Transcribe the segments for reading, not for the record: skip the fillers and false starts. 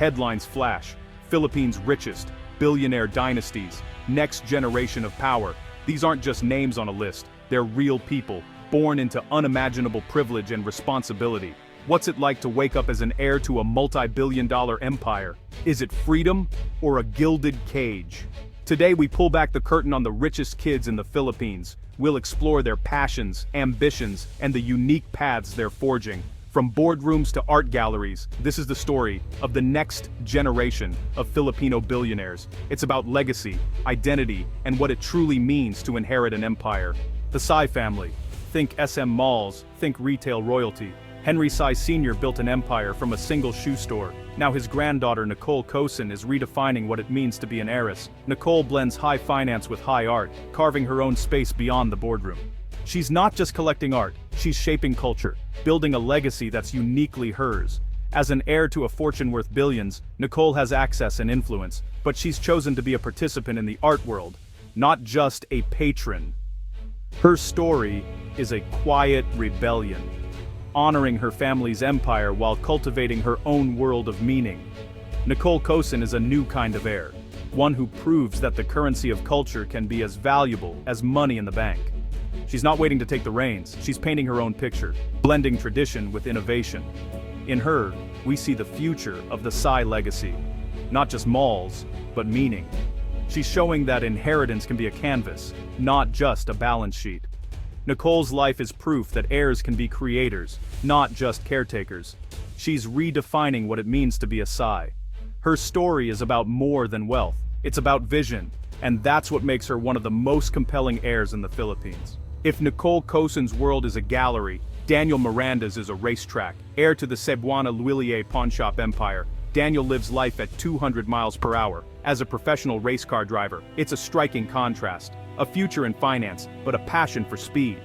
Headlines flash: Philippines' richest, billionaire dynasties, next generation of power. These aren't just names on a list, they're real people, born into unimaginable privilege and responsibility. What's it like to wake up as an heir to a multi-billion-dollar empire? Is it freedom or a gilded cage? Today we pull back the curtain on the richest kids in the Philippines. We'll explore their passions, ambitions, and the unique paths they're forging. From boardrooms to art galleries, this is the story of the next generation of Filipino billionaires. It's about legacy, identity, and what it truly means to inherit an empire. The Sy family. Think SM malls, think retail royalty. Henry Sy Sr. built an empire from a single shoe store. Now his granddaughter Nicole Cosin is redefining what it means to be an heiress. Nicole blends high finance with high art, carving her own space beyond the boardroom. She's not just collecting art, she's shaping culture, building a legacy that's uniquely hers. As an heir to a fortune worth billions, Nicole has access and influence, but she's chosen to be a participant in the art world, not just a patron. Her story is a quiet rebellion, honoring her family's empire while cultivating her own world of meaning. Nicole Cosin is a new kind of heir, one who proves that the currency of culture can be as valuable as money in the bank. She's not waiting to take the reins, she's painting her own picture, blending tradition with innovation. In her, we see the future of the Sy legacy. Not just malls, but meaning. She's showing that inheritance can be a canvas, not just a balance sheet. Nicole's life is proof that heirs can be creators, not just caretakers. She's redefining what it means to be a Sy. Her story is about more than wealth, it's about vision, and that's what makes her one of the most compelling heirs in the Philippines. If Nicole Cosin's world is a gallery, Daniel Miranda's is a racetrack. Heir to the Cebuana Luilier pawnshop empire, Daniel lives life at 200 miles per hour. As a professional race car driver, it's a striking contrast. A future in finance, but a passion for speed.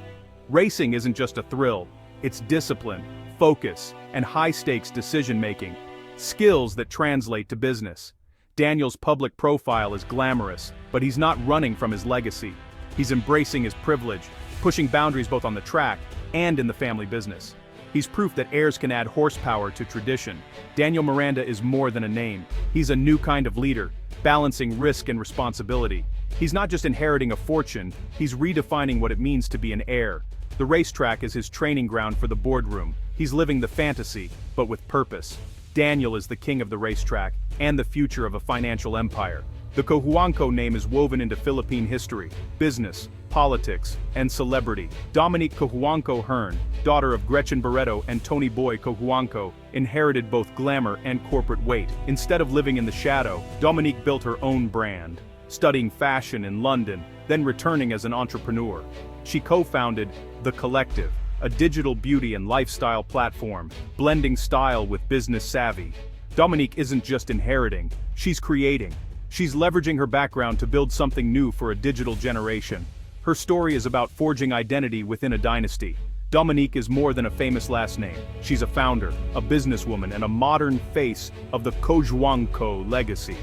Racing isn't just a thrill, it's discipline, focus, and high-stakes decision-making. Skills that translate to business. Daniel's public profile is glamorous, but he's not running from his legacy. He's embracing his privilege, pushing boundaries both on the track and in the family business. He's proof that heirs can add horsepower to tradition. Daniel Miranda is more than a name. He's a new kind of leader, balancing risk and responsibility. He's not just inheriting a fortune, he's redefining what it means to be an heir. The racetrack is his training ground for the boardroom. He's living the fantasy, but with purpose. Daniel is the king of the racetrack, and the future of a financial empire. The Cojuangco name is woven into Philippine history, business, politics, and celebrity. Dominique Cojuangco Hearn, daughter of Gretchen Barreto and Tony Boy Cojuangco, inherited both glamour and corporate weight. Instead of living in the shadow, Dominique built her own brand, studying fashion in London, then returning as an entrepreneur. She co-founded The Collective, a digital beauty and lifestyle platform, blending style with business savvy. Dominique isn't just inheriting, she's creating. She's leveraging her background to build something new for a digital generation. Her story is about forging identity within a dynasty. Dominique is more than a famous last name. She's a founder, a businesswoman, and a modern face of the Cojuangco legacy.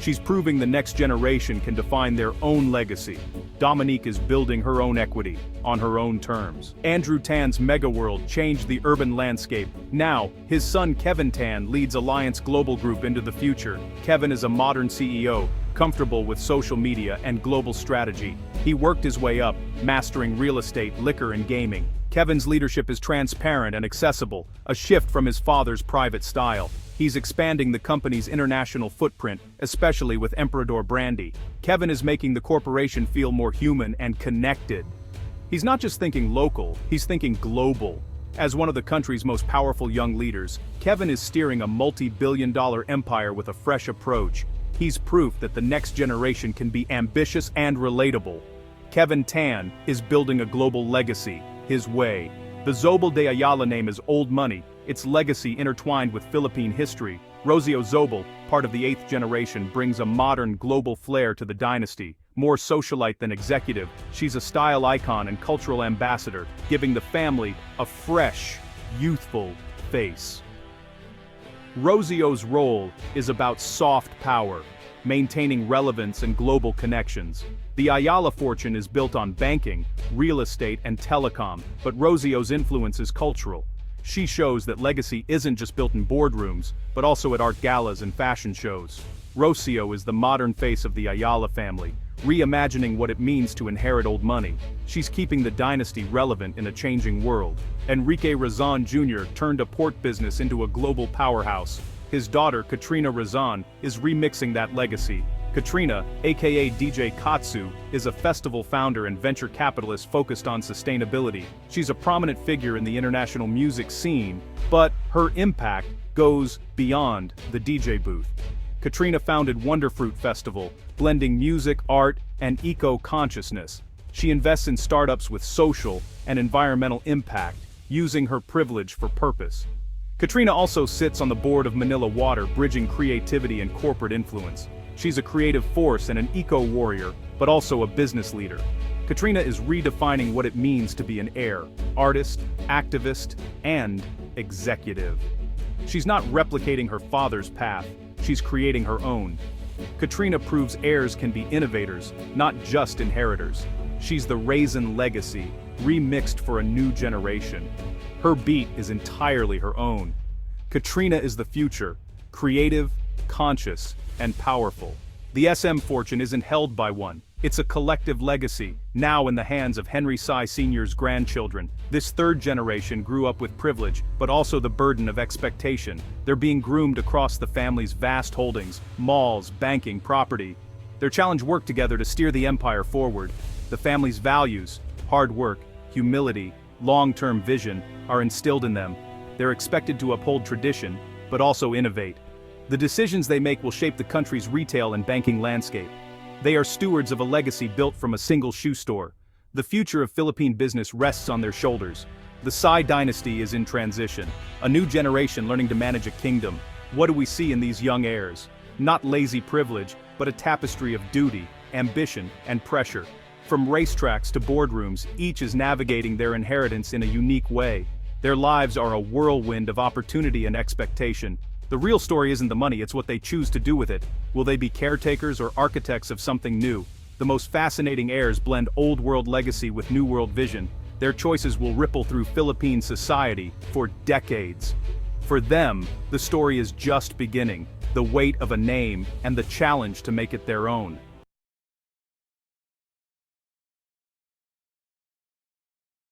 She's proving the next generation can define their own legacy. Dominique is building her own equity, on her own terms. Andrew Tan's megaworld changed the urban landscape. Now, his son Kevin Tan leads Alliance Global Group into the future. Kevin is a modern CEO, comfortable with social media and global strategy. He worked his way up, mastering real estate, liquor, and gaming. Kevin's leadership is transparent and accessible, a shift from his father's private style. He's expanding the company's international footprint, especially with Emperador Brandy. Kevin is making the corporation feel more human and connected. He's not just thinking local, he's thinking global. As one of the country's most powerful young leaders, Kevin is steering a multi-billion-dollar empire with a fresh approach. He's proof that the next generation can be ambitious and relatable. Kevin Tan is building a global legacy, his way. The Zobel de Ayala name is old money, its legacy intertwined with Philippine history. Rosio Zobel, part of the 8th generation, brings a modern global flair to the dynasty. More socialite than executive, she's a style icon and cultural ambassador, giving the family a fresh, youthful face. Rosio's role is about soft power, maintaining relevance and global connections. The Ayala fortune is built on banking, real estate, and telecom, but Rosio's influence is cultural. She shows that legacy isn't just built in boardrooms, but also at art galas and fashion shows. Rocio is the modern face of the Ayala family, reimagining what it means to inherit old money. She's keeping the dynasty relevant in a changing world. Enrique Razan Jr. turned a port business into a global powerhouse. His daughter, Katrina Razan, is remixing that legacy. Katrina, aka DJ Katsu, is a festival founder and venture capitalist focused on sustainability. She's a prominent figure in the international music scene, but her impact goes beyond the DJ booth. Katrina founded Wonderfruit Festival, blending music, art, and eco-consciousness. She invests in startups with social and environmental impact, using her privilege for purpose. Katrina also sits on the board of Manila Water, bridging creativity and corporate influence. She's a creative force and an eco-warrior, but also a business leader. Katrina is redefining what it means to be an heir, artist, activist, and executive. She's not replicating her father's path, she's creating her own. Katrina proves heirs can be innovators, not just inheritors. She's the Raisin legacy, remixed for a new generation. Her beat is entirely her own. Katrina is the future, creative, conscious, and powerful. The SM fortune isn't held by one. It's a collective legacy, now in the hands of Henry Sy Sr.'s grandchildren. This third generation grew up with privilege, but also the burden of expectation. They're being groomed across the family's vast holdings, malls, banking, property. Their challenge work together to steer the empire forward. The family's values, hard work, humility, long-term vision, are instilled in them. They're expected to uphold tradition, but also innovate. The decisions they make will shape the country's retail and banking landscape. They are stewards of a legacy built from a single shoe store. The future of Philippine business rests on their shoulders. The Sy dynasty is in transition, a new generation learning to manage a kingdom. What do we see in these young heirs? Not lazy privilege, but a tapestry of duty, ambition, and pressure. From racetracks to boardrooms, each is navigating their inheritance in a unique way. Their lives are a whirlwind of opportunity and expectation. The real story isn't the money, it's what they choose to do with it. Will they be caretakers or architects of something new? The most fascinating heirs blend old world legacy with new world vision. Their choices will ripple through Philippine society for decades. For them, the story is just beginning, the weight of a name and the challenge to make it their own.